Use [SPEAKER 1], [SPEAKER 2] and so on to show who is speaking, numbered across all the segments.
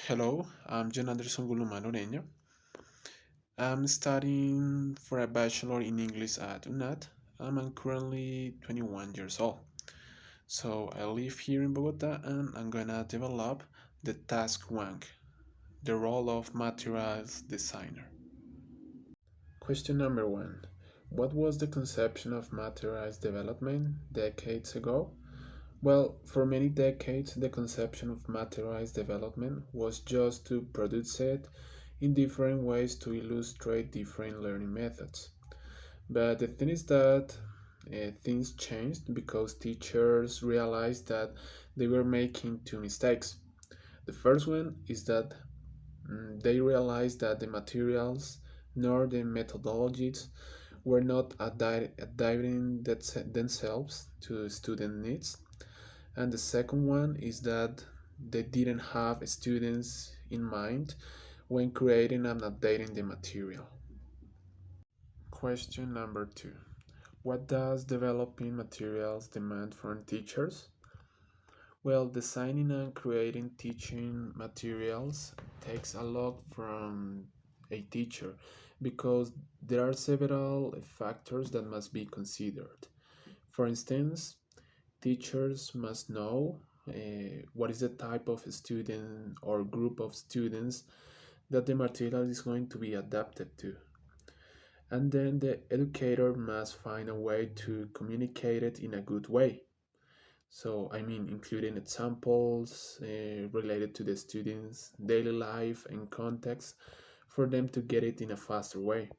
[SPEAKER 1] Hello, I'm John Anderson Guluma Noreña. I'm studying for a bachelor in English at UNAT. I'm currently 21 years old. So I live here in Bogota and I'm gonna develop the task one, the role of materials designer. Question number one. What was the conception of materials development decades ago? Well, for many decades, the conception of materialized development was just to produce it in different ways to illustrate different learning methods. But the thing is that things changed because teachers realized that they were making two mistakes. The first one is that they realized that the materials nor the methodologies were not adapting themselves to student needs, and the second one is that they didn't have students in mind when creating and updating the material. Question number two. What does developing materials demand from teachers? Well, designing and creating teaching materials takes a lot from a teacher because there are several factors that must be considered. For instance, teachers must know what is the type of student or group of students that the material is going to be adapted to. And then the educator must find a way to communicate it in a good way. So, I mean, including examples related to the students' daily life and context for them to get it in a faster way.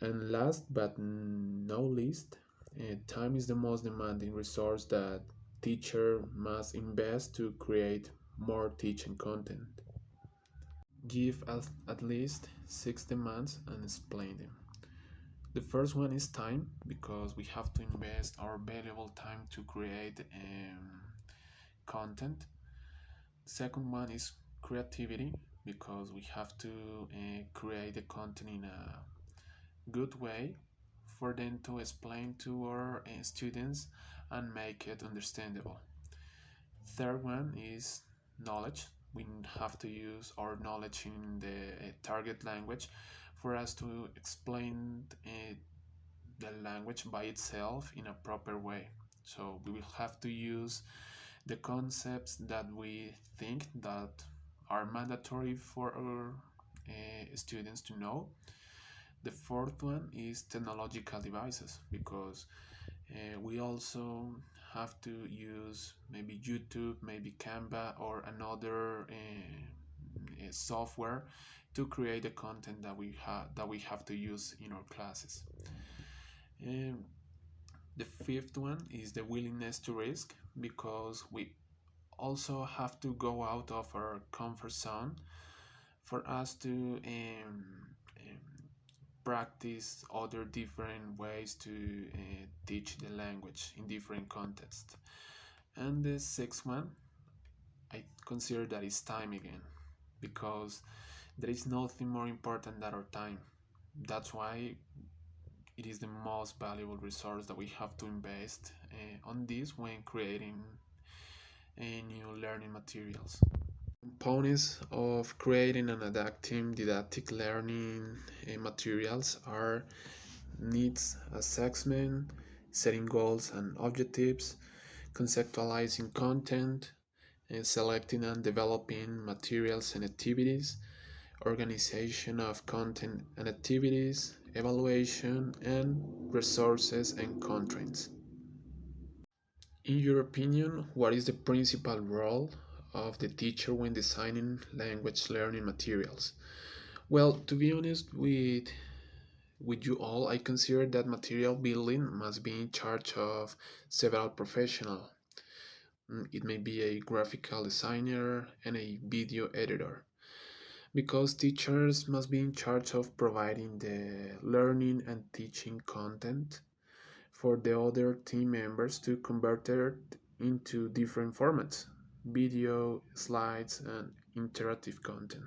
[SPEAKER 1] And last but not least, time is the most demanding resource that teacher must invest to create more teaching content. Give us at least 6 demands and explain them. The first one is time because we have to invest our valuable time to create content. The second one is creativity because we have to create the content in a good way for them to explain to our students and make it understandable. Third one is knowledge. We have to use our knowledge in the target language for us to explain the language by itself in a proper way. So we will have to use the concepts that we think that are mandatory for our students to know. The fourth one is technological devices because we also have to use maybe YouTube, maybe Canva, or another software to create the content that we have to use in our classes. Um, the fifth one is the willingness to risk because we also have to go out of our comfort zone for us to practice other different ways to teach the language in different contexts. And the sixth one, I consider that is time again, because there is nothing more important than our time. That's why it is the most valuable resource that we have to invest on this when creating new learning materials. Components of creating and adapting didactic learning materials are needs assessment, setting goals and objectives, conceptualizing content, and selecting and developing materials and activities, organization of content and activities, evaluation, and resources and constraints. In your opinion, what is the principal role of the teacher when designing language learning materials? Well, to be honest with you all, I consider that material building must be in charge of several professionals. It may be a graphical designer and a video editor, because teachers must be in charge of providing the learning and teaching content for the other team members to convert it into different formats, video, slides, and interactive content.